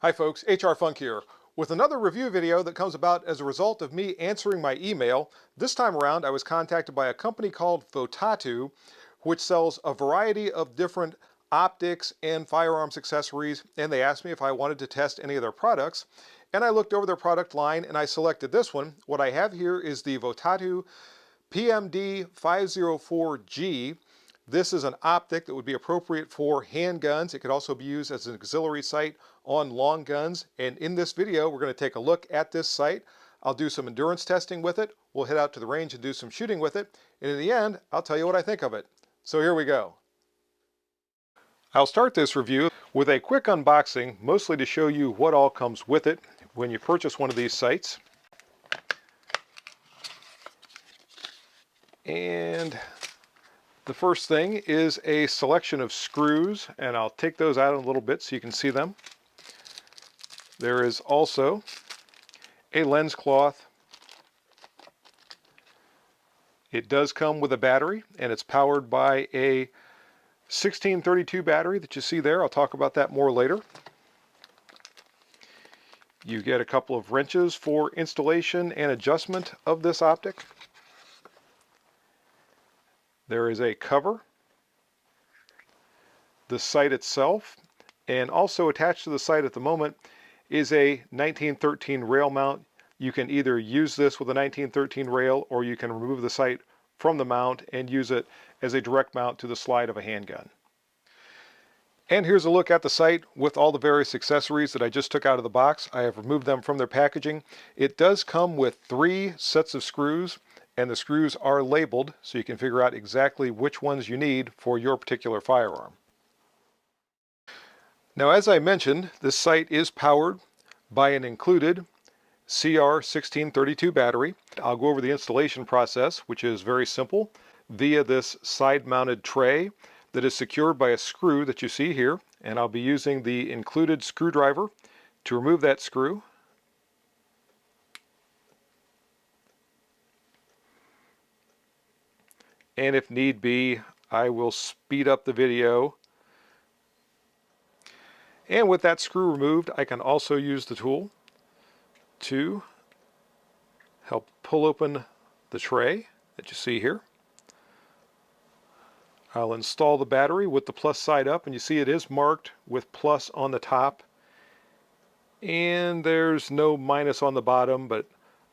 Hi folks, HR Funk here with another review video that comes about as a result of me answering my email. This time around I was contacted by a company called Votatu, which sells a variety of different optics and firearms accessories, and they asked me if I wanted to test any of their products. And I looked over their product line and I selected this one. What I have here is the Votatu PMD504G. This is an optic that would be appropriate for handguns. It could also be used as an auxiliary sight on long guns. And in this video, we're going to take a look at this sight. I'll do some endurance testing with it. We'll head out to the range and do some shooting with it. And in the end, I'll tell you what I think of it. So here we go. I'll start this review with a quick unboxing, mostly to show you what all comes with it when you purchase one of these sights. And the first thing is a selection of screws, and I'll take those out a little bit so you can see them. There is also a lens cloth. It does come with a battery, and it's powered by a 1632 battery that you see there. I'll talk about that more later. You get a couple of wrenches for installation and adjustment of this optic. There is a cover, the sight itself, and also attached to the sight at the moment is a 1913 rail mount. You can either use this with a 1913 rail, or you can remove the sight from the mount and use it as a direct mount to the slide of a handgun. And here's a look at the sight with all the various accessories that I just took out of the box. I have removed them from their packaging. It does come with 3 sets of screws, and the screws are labeled so you can figure out exactly which ones you need for your particular firearm. Now, as I mentioned, this sight is powered by an included CR1632 battery. I'll go over the installation process, which is very simple, via this side-mounted tray that is secured by a screw that you see here, and I'll be using the included screwdriver to remove that screw. And if need be, I will speed up the video. And with that screw removed, I can also use the tool to help pull open the tray that you see here. I'll install the battery with the plus side up, and you see it is marked with plus on the top. And there's no minus on the bottom, but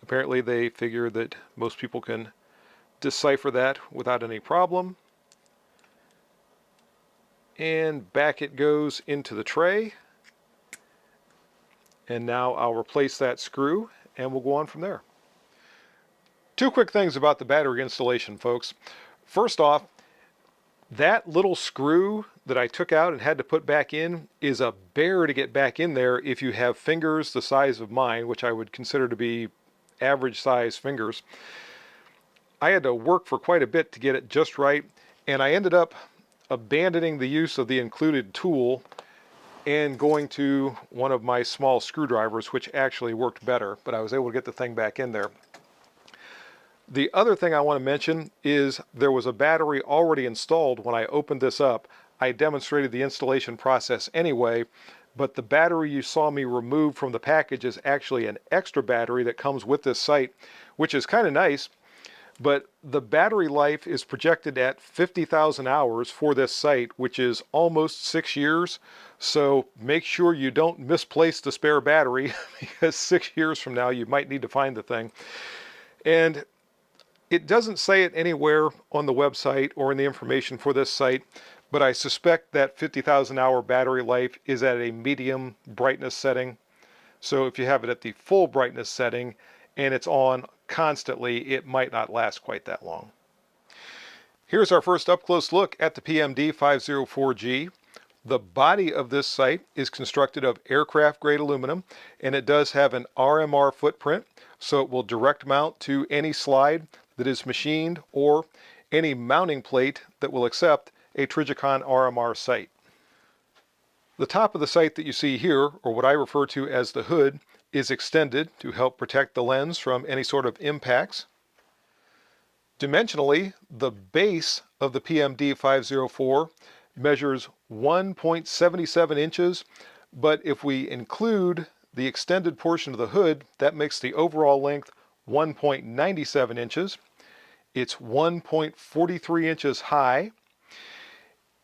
apparently they figure that most people can decipher that without any problem. And back it goes into the tray. And now I'll replace that screw and we'll go on from there. 2 quick things about the battery installation, folks. First off, that little screw that I took out and had to put back in is a bear to get back in there if you have fingers the size of mine, which I would consider to be average size fingers. I had to work for quite a bit to get it just right, and I ended up abandoning the use of the included tool and going to one of my small screwdrivers, which actually worked better, but I was able to get the thing back in there. The other thing I want to mention is there was a battery already installed when I opened this up. I demonstrated the installation process anyway, but the battery you saw me remove from the package is actually an extra battery that comes with this sight, which is kind of nice. But the battery life is projected at 50,000 hours for this sight, which is almost 6 years. So make sure you don't misplace the spare battery because 6 years from now you might need to find the thing. And it doesn't say it anywhere on the website or in the information for this sight, but I suspect that 50,000 hour battery life is at a medium brightness setting. So if you have it at the full brightness setting and it's on constantly, it might not last quite that long. Here's our first up-close look at the PMD504G. The body of this sight is constructed of aircraft-grade aluminum, and it does have an RMR footprint, so it will direct mount to any slide that is machined or any mounting plate that will accept a Trijicon RMR sight. The top of the sight that you see here, or what I refer to as the hood, is extended to help protect the lens from any sort of impacts. Dimensionally, the base of the PMD504 measures 1.77 inches But if we include the extended portion of the hood, that makes the overall length 1.97 inches. It's 1.43 inches high.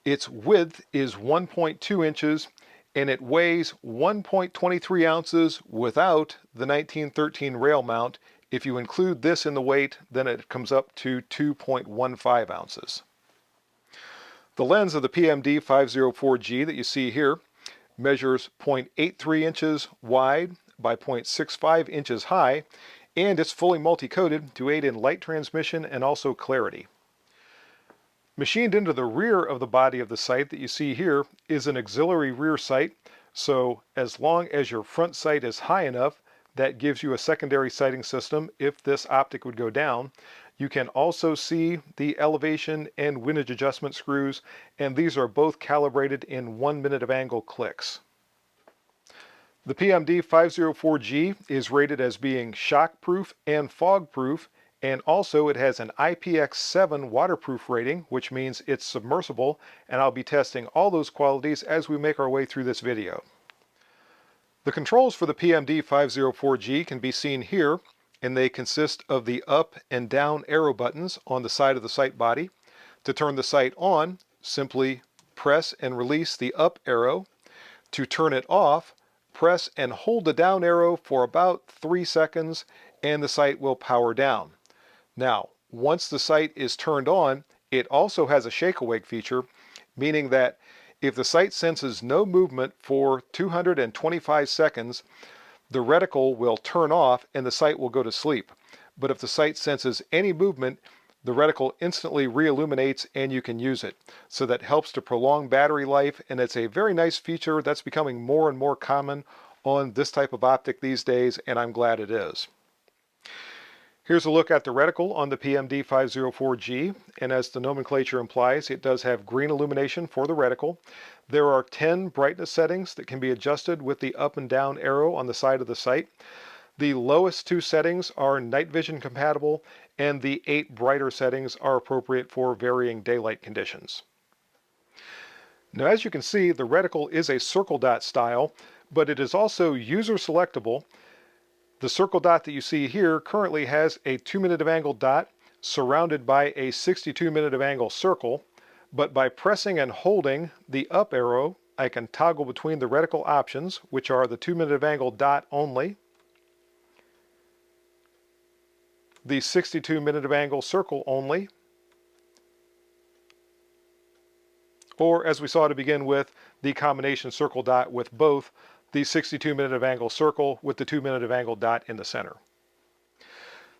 Its width is 1.2 inches, and it weighs 1.23 ounces without the 1913 rail mount. If you include this in the weight, then it comes up to 2.15 ounces. The lens of the PMD504G that you see here measures 0.83 inches wide by 0.65 inches high, and it's fully multi-coated to aid in light transmission and also clarity. Machined into the rear of the body of the sight that you see here is an auxiliary rear sight, so as long as your front sight is high enough, that gives you a secondary sighting system if this optic would go down. You can also see the elevation and windage adjustment screws, and these are both calibrated in 1 minute of angle clicks. The PMD504G is rated as being shockproof and fog-proof, and also it has an IPX7 waterproof rating, which means it's submersible, and I'll be testing all those qualities as we make our way through this video. The controls for the PMD504G can be seen here, and they consist of the up and down arrow buttons on the side of the sight body. To turn the sight on, simply press and release the up arrow. To turn it off, press and hold the down arrow for about 3 seconds, and the sight will power down. Now, once the sight is turned on, it also has a shake-awake feature, meaning that if the sight senses no movement for 225 seconds, the reticle will turn off and the sight will go to sleep. But if the sight senses any movement, the reticle instantly re-illuminates and you can use it. So that helps to prolong battery life, and it's a very nice feature that's becoming more and more common on this type of optic these days, and I'm glad it is. Here's a look at the reticle on the PMD504G, and as the nomenclature implies, it does have green illumination for the reticle. There are 10 brightness settings that can be adjusted with the up and down arrow on the side of the sight. The lowest 2 settings are night vision compatible, and the 8 brighter settings are appropriate for varying daylight conditions. Now, as you can see, the reticle is a circle dot style, but it is also user selectable. The circle dot that you see here currently has a 2 minute of angle dot surrounded by a 62 minute of angle circle, but by pressing and holding the up arrow, I can toggle between the reticle options, which are the 2 minute of angle dot only, the 62 minute of angle circle only, or as we saw to begin with, the combination circle dot with both the 62 minute of angle circle with the 2 minute of angle dot in the center.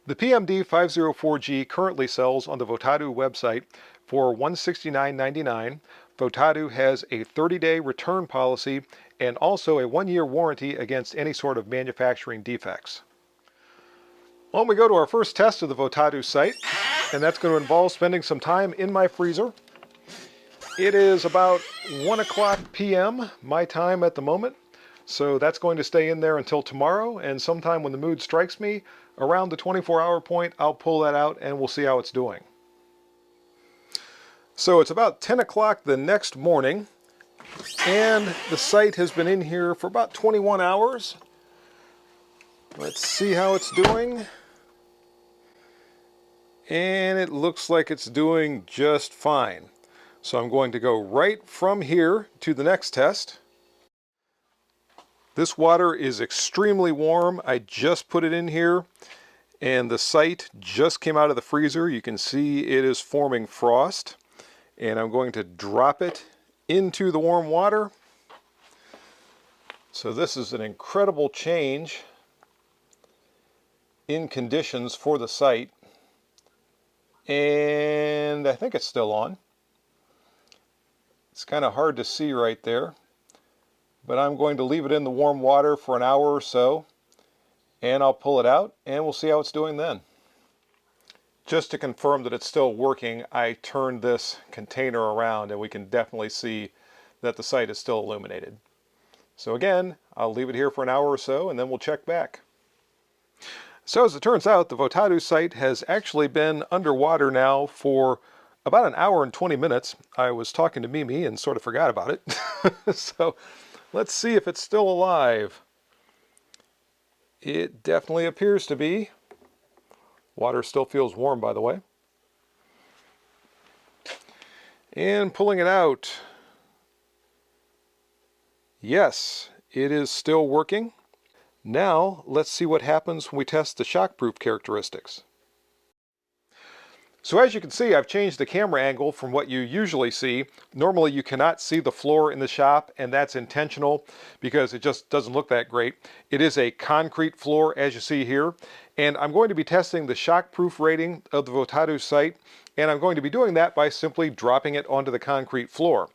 The PMD504G currently sells on the Votatu website for $169.99. Votatu has a 30-day return policy and also a 1-year warranty against any sort of manufacturing defects. On we go to our first test of the Votatu sight, and that's going to involve spending some time in my freezer. It is about 1 o'clock p.m. my time at the moment, so that's going to stay in there until tomorrow, and sometime when the mood strikes me, around the 24-hour point, I'll pull that out and we'll see how it's doing. So it's about 10 o'clock the next morning, and the sight has been in here for about 21 hours. Let's see how it's doing. And it looks like it's doing just fine. So I'm going to go right from here to the next test. This water is extremely warm. I just put it in here, and the sight just came out of the freezer. You can see it is forming frost, and I'm going to drop it into the warm water. So this is an incredible change in conditions for the sight, and I think it's still on. It's kind of hard to see right there, but I'm going to leave it in the warm water for an hour or so, and I'll pull it out and we'll see how it's doing then. Just to confirm that it's still working, I turned this container around and we can definitely see that the sight is still illuminated. So again, I'll leave it here for an hour or so and then we'll check back. So as it turns out, the Votatu sight has actually been underwater now for about an hour and 20 minutes. I was talking to Mimi and sort of forgot about it. So Let's see if it's still alive. It definitely appears to be. Water still feels warm, by the way. And pulling it out. Yes, it is still working. Now, let's see what happens when we test the shockproof characteristics. So as you can see, I've changed the camera angle from what you usually see. Normally you cannot see the floor in the shop, and that's intentional because it just doesn't look that great. It is a concrete floor, as you see here, and I'm going to be testing the shockproof rating of the Votatu sight, and I'm going to be doing that by simply dropping it onto the concrete floor.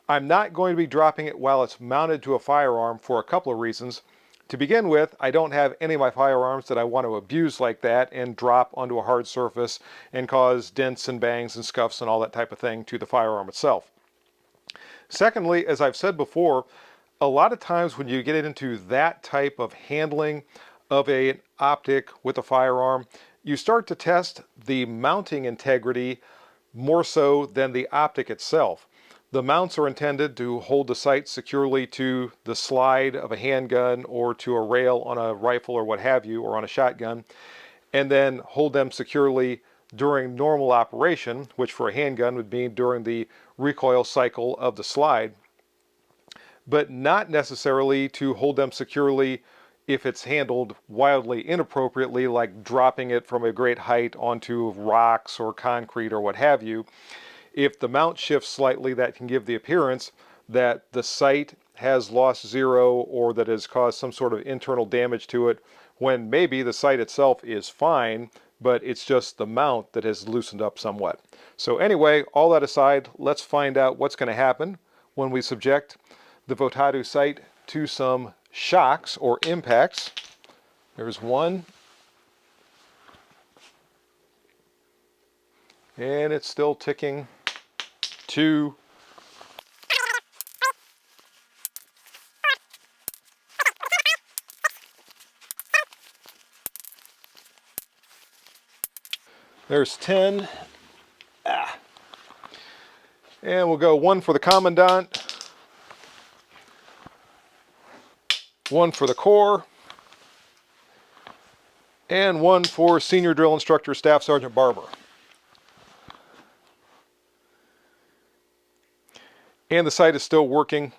I'm not going to be dropping it while it's mounted to a firearm for a couple of reasons. To begin with, I don't have any of my firearms that I want to abuse like that and drop onto a hard surface and cause dents and bangs and scuffs and all that type of thing to the firearm itself. Secondly, as I've said before, a lot of times when you get into that type of handling of an optic with a firearm, you start to test the mounting integrity more so than the optic itself. The mounts are intended to hold the sight securely to the slide of a handgun or to a rail on a rifle or what have you, or on a shotgun, and then hold them securely during normal operation, which for a handgun would mean during the recoil cycle of the slide, but not necessarily to hold them securely if it's handled wildly inappropriately, like dropping it from a great height onto rocks or concrete or what have you. If the mount shifts slightly, that can give the appearance that the sight has lost zero or that has caused some sort of internal damage to it, when maybe the sight itself is fine, but it's just the mount that has loosened up somewhat. So anyway, all that aside, let's find out what's going to happen when we subject the Votatu sight to some shocks or impacts. There's one. And it's still ticking. 2. There's 10. And we'll go 1 for the Commandant, 1 for the Corps, and 1 for Senior Drill Instructor Staff Sergeant Barber. And the sight is still working.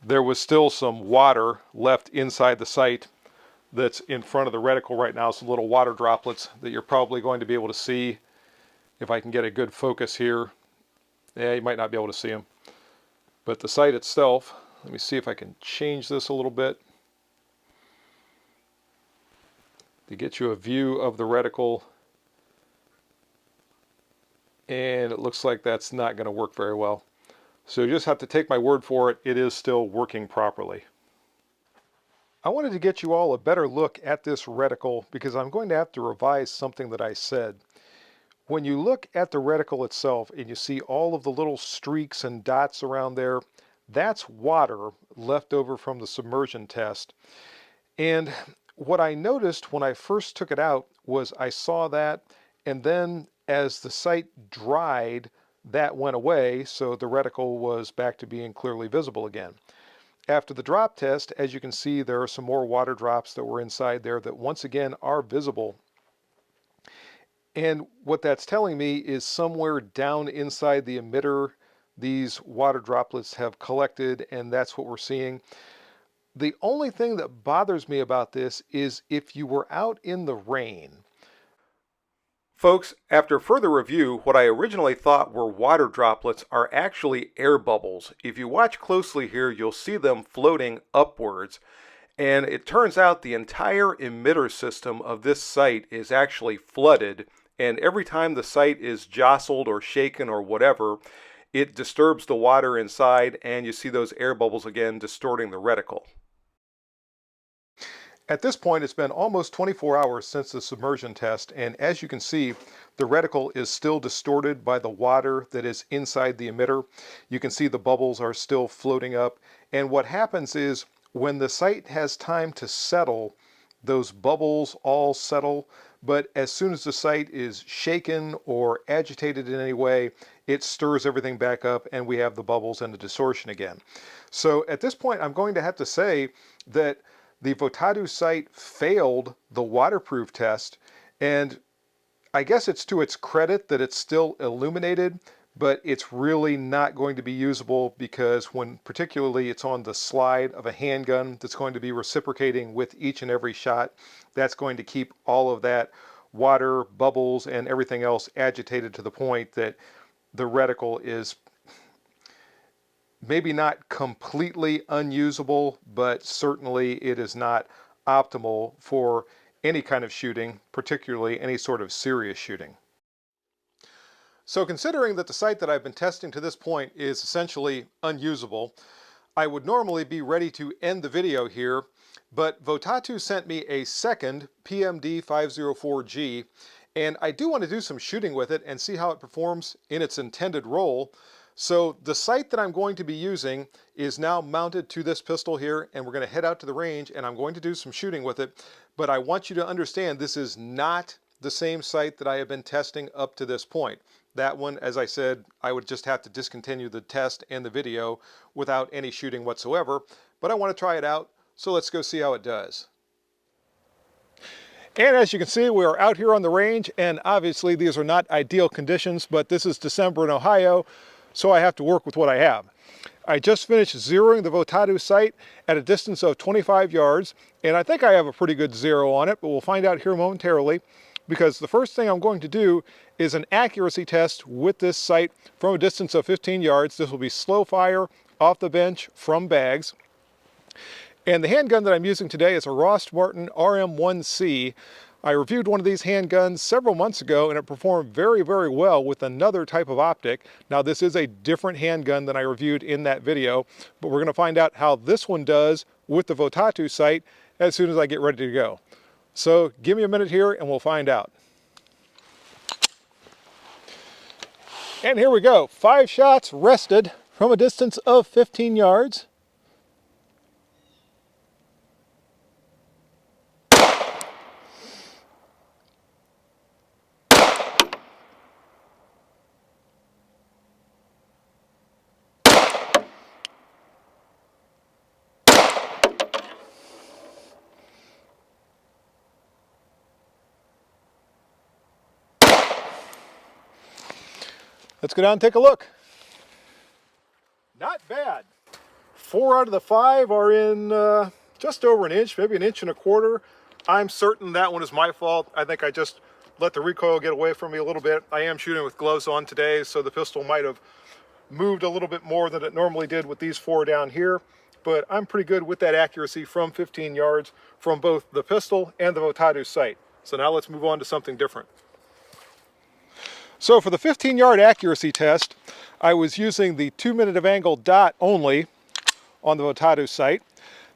There was still some water left inside the sight that's in front of the reticle right now, some little water droplets that you're probably going to be able to see if I can get a good focus here. Yeah, you might not be able to see them. But the sight itself, let me see if I can change this a little bit to get you a view of the reticle. And it looks like that's not going to work very well. So you just have to take my word for it, it is still working properly. I wanted to get you all a better look at this reticle because I'm going to have to revise something that I said. When you look at the reticle itself and you see all of the little streaks and dots around there, that's water left over from the submersion test. And what I noticed when I first took it out was I saw that, and then as the sight dried, that went away, so the reticle was back to being clearly visible again. After the drop test, as you can see, there are some more water drops that were inside there that once again are visible. And what that's telling me is somewhere down inside the emitter, these water droplets have collected, and that's what we're seeing. The only thing that bothers me about this is if you were out in the rain. Folks, after further review, what I originally thought were water droplets are actually air bubbles. If you watch closely here, you'll see them floating upwards. And it turns out the entire emitter system of this sight is actually flooded. And every time the sight is jostled or shaken or whatever, it disturbs the water inside, and you see those air bubbles again distorting the reticle. At this point, it's been almost 24 hours since the submersion test, and as you can see, the reticle is still distorted by the water that is inside the emitter. You can see the bubbles are still floating up, and what happens is when the sight has time to settle, those bubbles all settle, but as soon as the sight is shaken or agitated in any way, it stirs everything back up and we have the bubbles and the distortion again. So at this point, I'm going to have to say that the Votatu sight failed the waterproof test, and I guess it's to its credit that it's still illuminated, but it's really not going to be usable because when particularly it's on the slide of a handgun that's going to be reciprocating with each and every shot, that's going to keep all of that water, bubbles, and everything else agitated to the point that the reticle is maybe not completely unusable, but certainly it is not optimal for any kind of shooting, particularly any sort of serious shooting. So considering that the sight that I've been testing to this point is essentially unusable, I would normally be ready to end the video here, but Votatu sent me a second PMD504G, and I do want to do some shooting with it and see how it performs in its intended role. So the sight that I'm going to be using is now mounted to this pistol here, and we're going to head out to the range and I'm going to do some shooting with it. But I want you to understand this is not the same sight that I have been testing up to this point. That one, as I said, I would just have to discontinue the test and the video without any shooting whatsoever. But I want to try it out, so let's go see how it does. And as you can see, we are out here on the range, and obviously these are not ideal conditions, but this is December in Ohio, so I have to work with what I have. I just finished zeroing the Votatu sight at a distance of 25 yards, and I think I have a pretty good zero on it, but we'll find out here momentarily, because the first thing I'm going to do is an accuracy test with this sight from a distance of 15 yards. This will be slow fire off the bench from bags. And the handgun that I'm using today is a Ross Martin RM1C. I reviewed one of these handguns several months ago and it performed very, very well with another type of optic. Now this is a different handgun than I reviewed in that video, but we're going to find out how this one does with the Votatu sight as soon as I get ready to go. So give me a minute here and we'll find out. And here we go, 5 shots rested from a distance of 15 yards. Let's go down and take a look. Not bad. 4 out of the 5 are in just over an inch, maybe an inch and a quarter. I'm certain that one is my fault. I think I just let the recoil get away from me a little bit. I am shooting with gloves on today, so the pistol might have moved a little bit more than it normally did with these 4 down here. But I'm pretty good with that accuracy from 15 yards from both the pistol and the Votatu sight. So now let's move on to something different. So for the 15-yard accuracy test, I was using the 2-minute of angle dot only on the Votatu sight.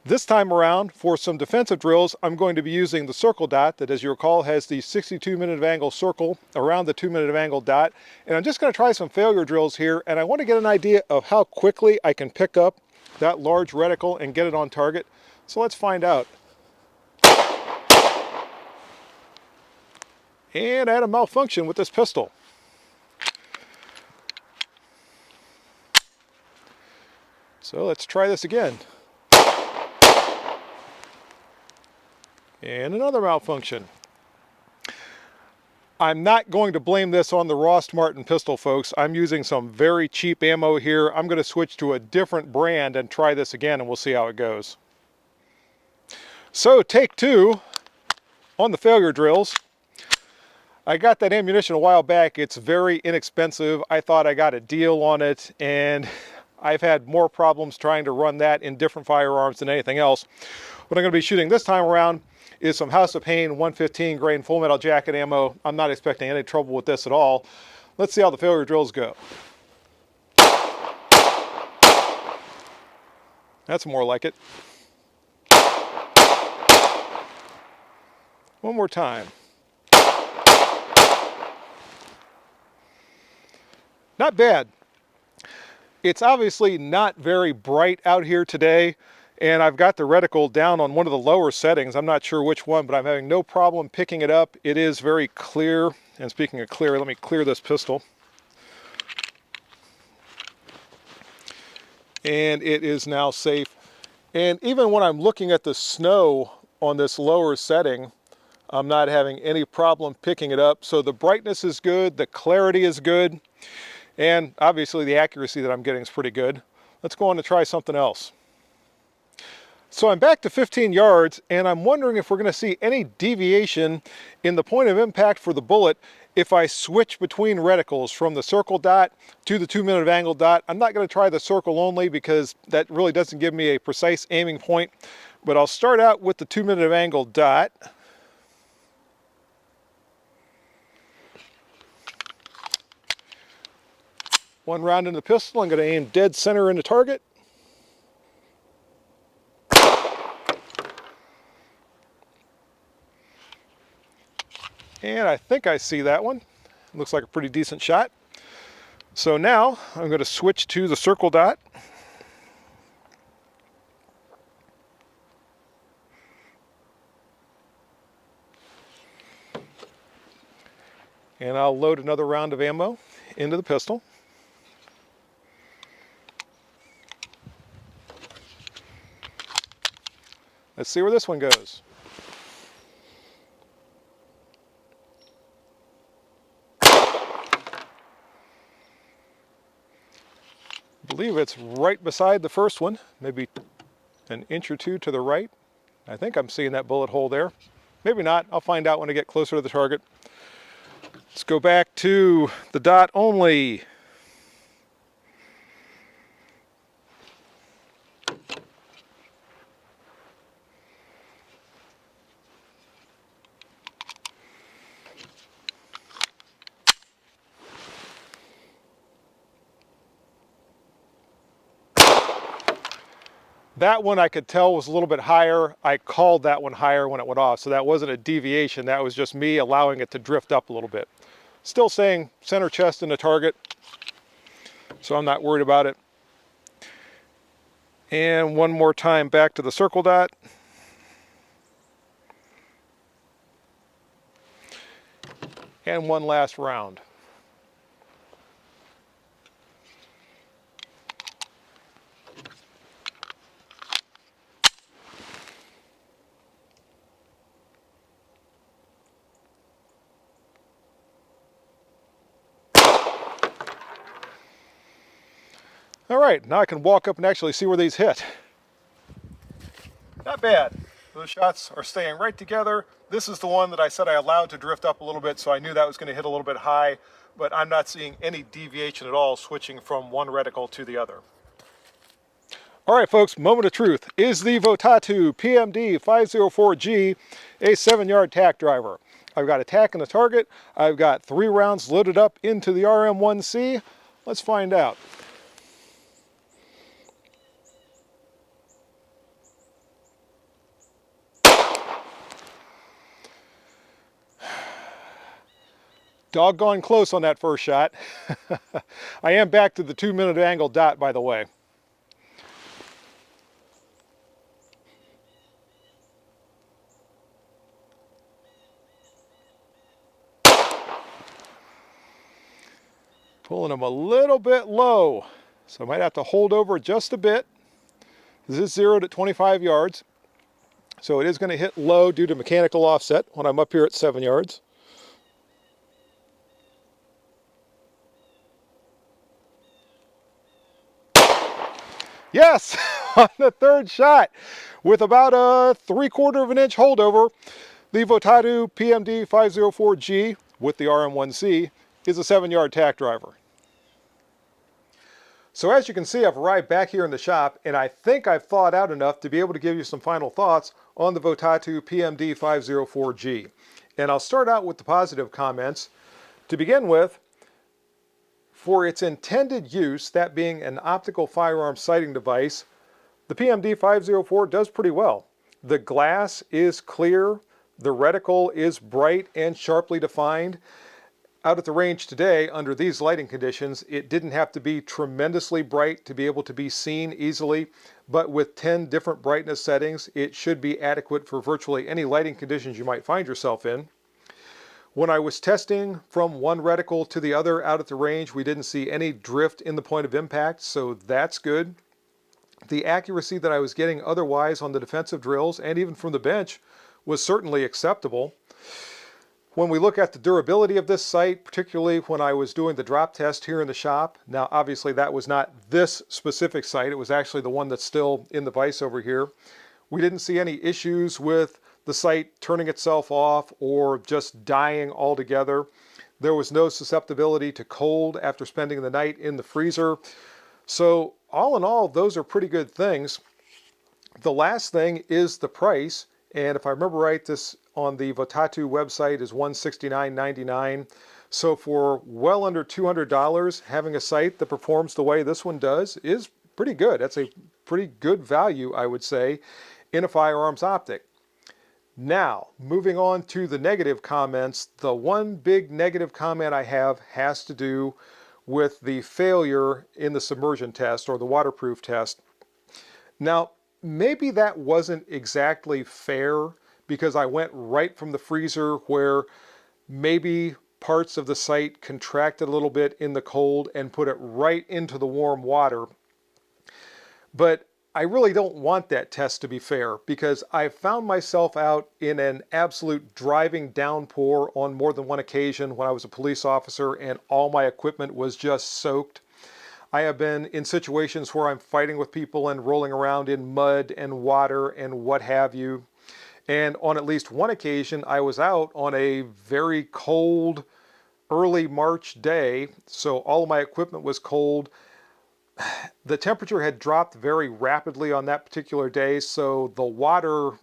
This time around, for some defensive drills, I'm going to be using the circle dot that, as you recall, has the 62-minute of angle circle around the 2-minute of angle dot. And I'm just going to try some failure drills here, and I want to get an idea of how quickly I can pick up that large reticle and get it on target. So let's find out. And I had a malfunction with this pistol. So let's try this again. And another malfunction. I'm not going to blame this on the Ross Martin pistol, folks. I'm using some very cheap ammo here. I'm going to switch to a different brand and try this again, and we'll see how it goes. So take 2 on the failure drills. I got that ammunition a while back. It's very inexpensive. I thought I got a deal on it, and I've had more problems trying to run that in different firearms than anything else. What I'm going to be shooting this time around is some House of Pain 115 grain full metal jacket ammo. I'm not expecting any trouble with this at all. Let's see how the failure drills go. That's more like it. One more time. Not bad. It's obviously not very bright out here today, And I've got the reticle down on one of the lower settings. I'm not sure which one, but I'm having no problem picking it up. It is very clear. And speaking of clear, let me clear this pistol. And it is now safe. And even when I'm looking at the snow on this lower setting, I'm not having any problem picking it up. So the brightness is good, the clarity is good, and obviously the accuracy that I'm getting is pretty good. Let's go on to try something else. So I'm back to 15 yards, and I'm wondering if we're going to see any deviation in the point of impact for the bullet if I switch between reticles from the circle dot to the 2-minute angle dot. I'm not going to try the circle only because that really doesn't give me a precise aiming point, but I'll start out with the 2-minute angle dot. One round in the pistol, I'm going to aim dead center in the target. And I think I see that one. Looks like a pretty decent shot. So now I'm going to switch to the circle dot. And I'll load another round of ammo into the pistol. Let's see where this one goes. I believe it's right beside the first one, maybe an inch or two to the right. I think I'm seeing that bullet hole there. Maybe not, I'll find out when I get closer to the target. Let's go back to the dot only. That one I could tell was a little bit higher. I called that one higher when it went off, so that wasn't a deviation. That was just me allowing it to drift up a little bit. Still saying center chest in the target, so I'm not worried about it. And one more time back to the circle dot. And one last round. All right, now I can walk up and actually see where these hit. Not bad. Those shots are staying right together. This is the one that I said I allowed to drift up a little bit, so I knew that was going to hit a little bit high, but I'm not seeing any deviation at all switching from one reticle to the other. All right, folks, moment of truth. Is the Votatu PMD504G a 7-yard tack driver? I've got a tack in the target. I've got 3 rounds loaded up into the RM1C. Let's find out. Doggone close on that first shot. I am back to the 2-minute angle dot, by the way. Pulling them a little bit low, so I might have to hold over just a bit. This is 0 to 25 yards, so it is going to hit low due to mechanical offset when I'm up here at 7 yards. Yes, on the third shot, with about a 3/4 of an inch holdover, the Votatu PMD504G with the RM1C is a 7-yard tack driver. So as you can see, I've arrived back here in the shop, and I think I've thawed out enough to be able to give you some final thoughts on the Votatu PMD504G. And I'll start out with the positive comments. To begin with, for its intended use, that being an optical firearm sighting device, the PMD504 does pretty well. The glass is clear, the reticle is bright and sharply defined. Out at the range today, under these lighting conditions, it didn't have to be tremendously bright to be able to be seen easily, but with 10 different brightness settings, it should be adequate for virtually any lighting conditions you might find yourself in. When I was testing from one reticle to the other out at the range, we didn't see any drift in the point of impact, so that's good. The accuracy that I was getting otherwise on the defensive drills and even from the bench was certainly acceptable. When we look at the durability of this sight, particularly when I was doing the drop test here in the shop, now obviously that was not this specific sight, it was actually the one that's still in the vise over here. We didn't see any issues with the sight turning itself off or just dying altogether. There was no susceptibility to cold after spending the night in the freezer. So all in all, those are pretty good things. The last thing is the price. And if I remember right, this on the Votatu website is $169.99. So for well under $200, having a sight that performs the way this one does is pretty good. That's a pretty good value, I would say, in a firearms optic. Now, moving on to the negative comments, the one big negative comment I have has to do with the failure in the submersion test or the waterproof test. Now, maybe that wasn't exactly fair because I went right from the freezer where maybe parts of the sight contracted a little bit in the cold and put it right into the warm water. But I really don't want that test to be fair because I found myself out in an absolute driving downpour on more than one occasion when I was a police officer and all my equipment was just soaked. I have been in situations where I'm fighting with people and rolling around in mud and water and what have you. And on at least one occasion, I was out on a very cold, early March day, so all of my equipment was cold. The temperature had dropped very rapidly on that particular day, so the water,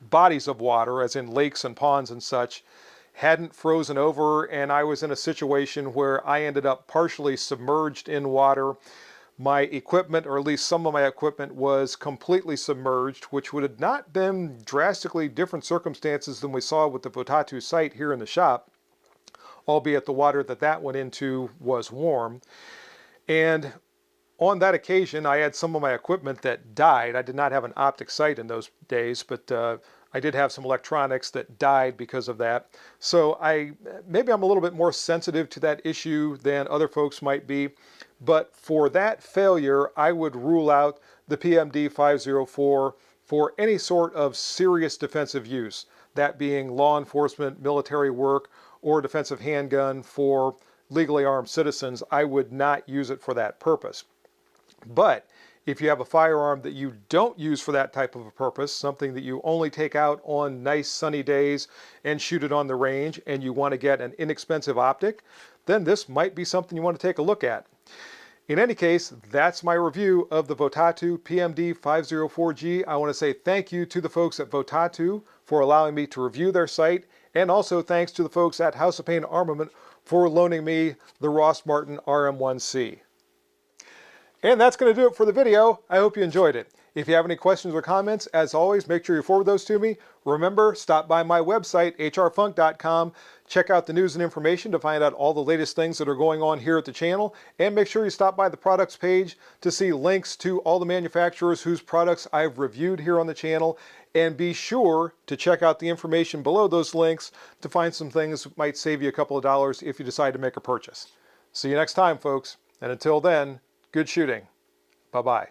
bodies of water, as in lakes and ponds and such, hadn't frozen over, and I was in a situation where I ended up partially submerged in water. My equipment, or at least some of my equipment, was completely submerged, which would have not been drastically different circumstances than we saw with the Votatu sight here in the shop, albeit the water that went into was warm. And on that occasion, I had some of my equipment that died. I did not have an optic sight in those days, but I did have some electronics that died because of that. So maybe I'm a little bit more sensitive to that issue than other folks might be. But for that failure, I would rule out the PMD504 for any sort of serious defensive use, that being law enforcement, military work, or defensive handgun for legally armed citizens. I would not use it for that purpose. But if you have a firearm that you don't use for that type of a purpose, something that you only take out on nice sunny days and shoot it on the range, and you want to get an inexpensive optic, then this might be something you want to take a look at. In any case, that's my review of the Votatu PMD504G. I want to say thank you to the folks at Votatu for allowing me to review their sight, and also thanks to the folks at House of Pain Armament for loaning me the Ross Martin RM1C. And that's going to do it for the video. I hope you enjoyed it. If you have any questions or comments, as always, make sure you forward those to me. Remember, stop by my website, hrfunk.com. Check out the news and information to find out all the latest things that are going on here at the channel. And make sure you stop by the products page to see links to all the manufacturers whose products I've reviewed here on the channel. And be sure to check out the information below those links to find some things that might save you a couple of dollars if you decide to make a purchase. See you next time, folks. And until then, good shooting. Bye-bye.